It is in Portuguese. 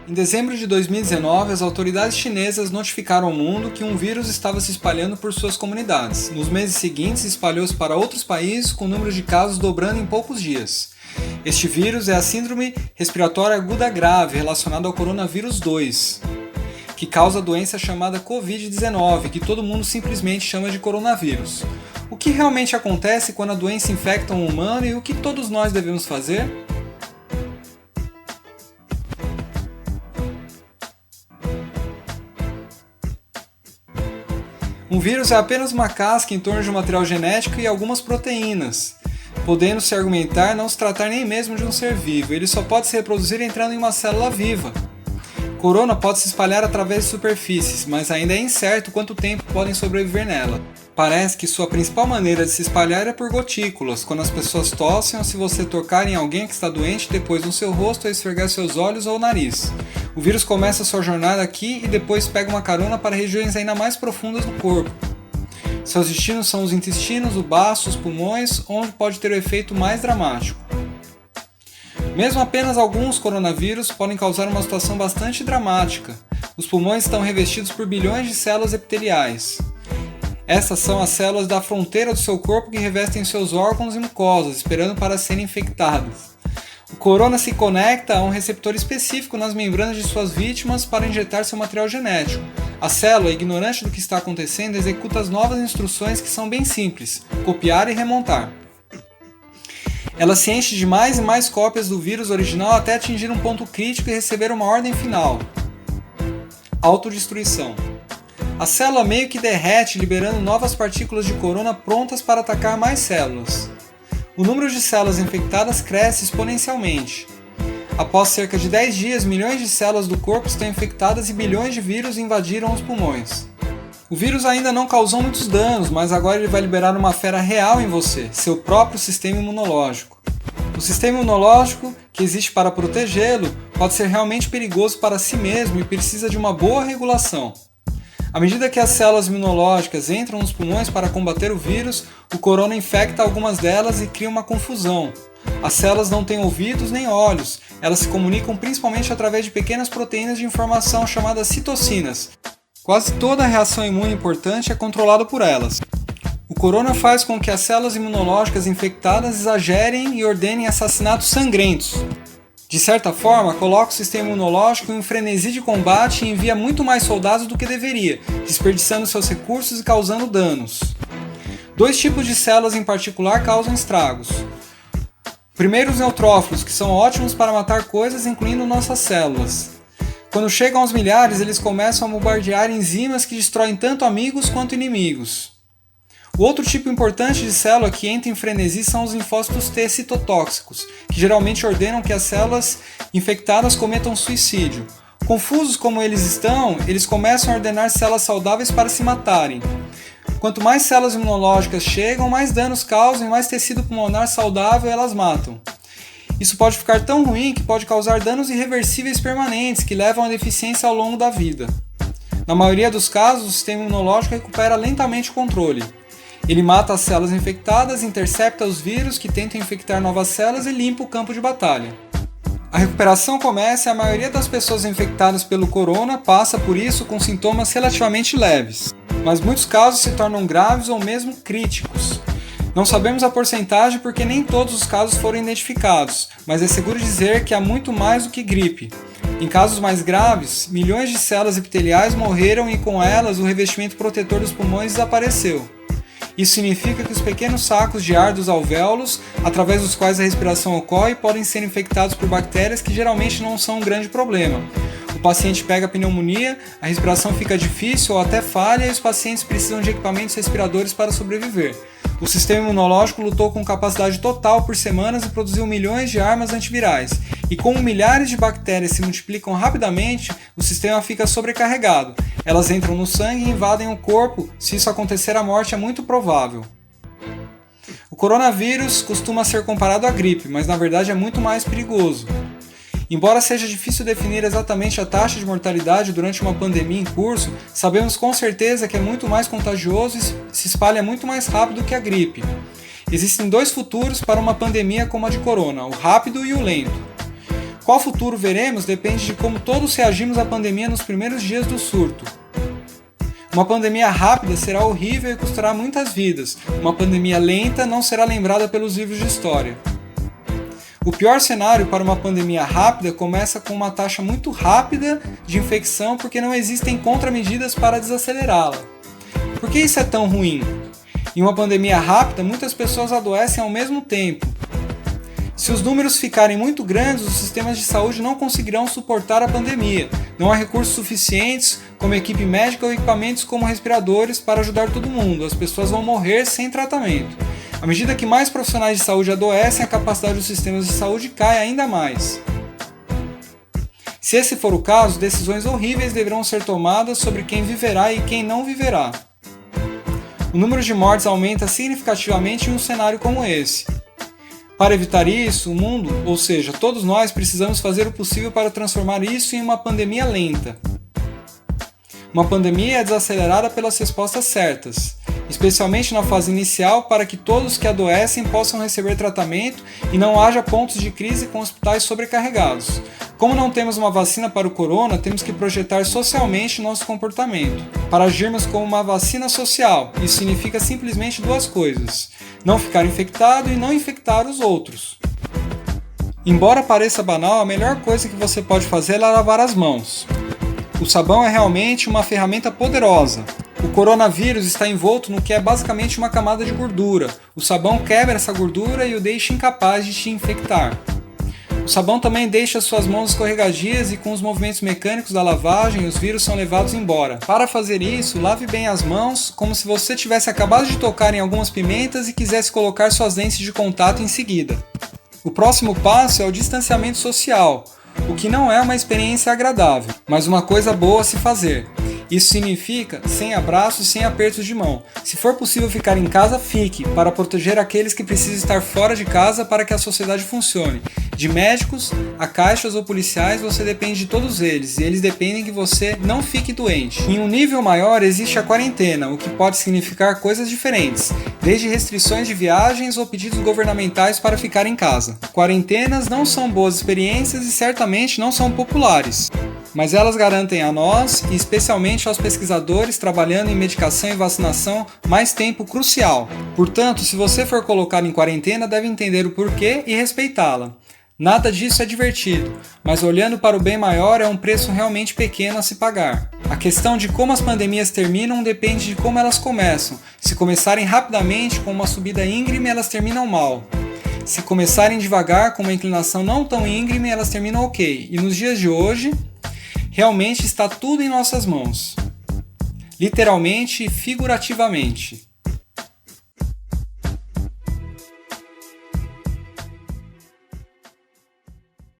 Em dezembro de 2019, as autoridades chinesas notificaram ao mundo que um vírus estava se espalhando por suas comunidades. Nos meses seguintes, espalhou-se para outros países, com o número de casos dobrando em poucos dias. Este vírus é a Síndrome Respiratória Aguda Grave, relacionada ao coronavírus 2, que causa a doença chamada Covid-19, que todo mundo simplesmente chama de coronavírus. O que realmente acontece quando a doença infecta um humano e o que todos nós devemos fazer? Um vírus é apenas uma casca em torno de um material genético e algumas proteínas, podendo se argumentar não se tratar nem mesmo de um ser vivo. Ele só pode se reproduzir entrando em uma célula viva. Corona pode se espalhar através de superfícies, mas ainda é incerto quanto tempo podem sobreviver nela. Parece que sua principal maneira de se espalhar é por gotículas, quando as pessoas tossem ou se você tocar em alguém que está doente depois no seu rosto ou esfregar seus olhos ou nariz. O vírus começa sua jornada aqui e depois pega uma carona para regiões ainda mais profundas do corpo. Seus destinos são os intestinos, o baço, os pulmões, onde pode ter o efeito mais dramático. Mesmo apenas alguns coronavírus podem causar uma situação bastante dramática. Os pulmões estão revestidos por bilhões de células epiteliais. Essas são as células da fronteira do seu corpo que revestem seus órgãos e mucosas, esperando para serem infectadas. O corona se conecta a um receptor específico nas membranas de suas vítimas para injetar seu material genético. A célula, ignorante do que está acontecendo, executa as novas instruções que são bem simples: copiar e remontar. Ela se enche de mais e mais cópias do vírus original até atingir um ponto crítico e receber uma ordem final: autodestruição. A célula meio que derrete, liberando novas partículas de corona prontas para atacar mais células. O número de células infectadas cresce exponencialmente. Após cerca de 10 dias, milhões de células do corpo estão infectadas e bilhões de vírus invadiram os pulmões. O vírus ainda não causou muitos danos, mas agora ele vai liberar uma fera real em você, seu próprio sistema imunológico. O sistema imunológico, que existe para protegê-lo, pode ser realmente perigoso para si mesmo e precisa de uma boa regulação. À medida que as células imunológicas entram nos pulmões para combater o vírus, o corona infecta algumas delas e cria uma confusão. As células não têm ouvidos nem olhos, elas se comunicam principalmente através de pequenas proteínas de informação chamadas citocinas. Quase toda a reação imune importante é controlada por elas. O corona faz com que as células imunológicas infectadas exagerem e ordenem assassinatos sangrentos. De certa forma, coloca o sistema imunológico em um frenesi de combate e envia muito mais soldados do que deveria, desperdiçando seus recursos e causando danos. Dois tipos de células em particular causam estragos. Primeiro, os neutrófilos, que são ótimos para matar coisas, incluindo nossas células. Quando chegam aos milhares, eles começam a bombardear enzimas que destroem tanto amigos quanto inimigos. O outro tipo importante de célula que entra em frenesi são os linfócitos T citotóxicos, que geralmente ordenam que as células infectadas cometam suicídio. Confusos como eles estão, eles começam a ordenar células saudáveis para se matarem. Quanto mais células imunológicas chegam, mais danos causam e mais tecido pulmonar saudável elas matam. Isso pode ficar tão ruim que pode causar danos irreversíveis permanentes que levam à deficiência ao longo da vida. Na maioria dos casos, o sistema imunológico recupera lentamente o controle. Ele mata as células infectadas, intercepta os vírus que tentam infectar novas células e limpa o campo de batalha. A recuperação começa e a maioria das pessoas infectadas pelo corona passa por isso com sintomas relativamente leves, mas muitos casos se tornam graves ou mesmo críticos. Não sabemos a porcentagem porque nem todos os casos foram identificados, mas é seguro dizer que há muito mais do que gripe. Em casos mais graves, milhões de células epiteliais morreram e com elas o revestimento protetor dos pulmões desapareceu. Isso significa que os pequenos sacos de ar dos alvéolos, através dos quais a respiração ocorre, podem ser infectados por bactérias que geralmente não são um grande problema. O paciente pega pneumonia, a respiração fica difícil ou até falha e os pacientes precisam de equipamentos respiradores para sobreviver. O sistema imunológico lutou com capacidade total por semanas e produziu milhões de armas antivirais. E como milhares de bactérias se multiplicam rapidamente, o sistema fica sobrecarregado. Elas entram no sangue e invadem o corpo. Se isso acontecer, a morte é muito provável. O coronavírus costuma ser comparado à gripe, mas na verdade é muito mais perigoso. Embora seja difícil definir exatamente a taxa de mortalidade durante uma pandemia em curso, sabemos com certeza que é muito mais contagioso e se espalha muito mais rápido que a gripe. Existem dois futuros para uma pandemia como a de corona, o rápido e o lento. Qual futuro veremos depende de como todos reagimos à pandemia nos primeiros dias do surto. Uma pandemia rápida será horrível e custará muitas vidas. Uma pandemia lenta não será lembrada pelos livros de história. O pior cenário para uma pandemia rápida começa com uma taxa muito rápida de infecção porque não existem contramedidas para desacelerá-la. Por que isso é tão ruim? Em uma pandemia rápida, muitas pessoas adoecem ao mesmo tempo. Se os números ficarem muito grandes, os sistemas de saúde não conseguirão suportar a pandemia. Não há recursos suficientes, como equipe médica ou equipamentos como respiradores, para ajudar todo mundo. As pessoas vão morrer sem tratamento. À medida que mais profissionais de saúde adoecem, a capacidade dos sistemas de saúde cai ainda mais. Se esse for o caso, decisões horríveis deverão ser tomadas sobre quem viverá e quem não viverá. O número de mortes aumenta significativamente em um cenário como esse. Para evitar isso, o mundo, ou seja, todos nós, precisamos fazer o possível para transformar isso em uma pandemia lenta. Uma pandemia é desacelerada pelas respostas certas, especialmente na fase inicial, para que todos que adoecem possam receber tratamento e não haja pontos de crise com hospitais sobrecarregados. Como não temos uma vacina para o corona, temos que projetar socialmente nosso comportamento. Para agirmos como uma vacina social, isso significa simplesmente duas coisas: não ficar infectado e não infectar os outros. Embora pareça banal, a melhor coisa que você pode fazer é lavar as mãos. O sabão é realmente uma ferramenta poderosa. O coronavírus está envolto no que é basicamente uma camada de gordura. O sabão quebra essa gordura e o deixa incapaz de te infectar. O sabão também deixa suas mãos escorregadias e com os movimentos mecânicos da lavagem, os vírus são levados embora. Para fazer isso, lave bem as mãos, como se você tivesse acabado de tocar em algumas pimentas e quisesse colocar suas lentes de contato em seguida. O próximo passo é o distanciamento social, o que não é uma experiência agradável, mas uma coisa boa a se fazer. Isso significa sem abraços e sem apertos de mão. Se for possível ficar em casa, fique, para proteger aqueles que precisam estar fora de casa para que a sociedade funcione. De médicos a caixas ou policiais, você depende de todos eles, e eles dependem que você não fique doente. Em um nível maior existe a quarentena, o que pode significar coisas diferentes, desde restrições de viagens ou pedidos governamentais para ficar em casa. Quarentenas não são boas experiências e certamente não são populares, mas elas garantem a nós, e especialmente aos pesquisadores trabalhando em medicação e vacinação, mais tempo crucial. Portanto, se você for colocado em quarentena, deve entender o porquê e respeitá-la. Nada disso é divertido, mas olhando para o bem maior é um preço realmente pequeno a se pagar. A questão de como as pandemias terminam depende de como elas começam. Se começarem rapidamente, com uma subida íngreme, elas terminam mal. Se começarem devagar, com uma inclinação não tão íngreme, elas terminam ok. E nos dias de hoje, realmente está tudo em nossas mãos. Literalmente e figurativamente.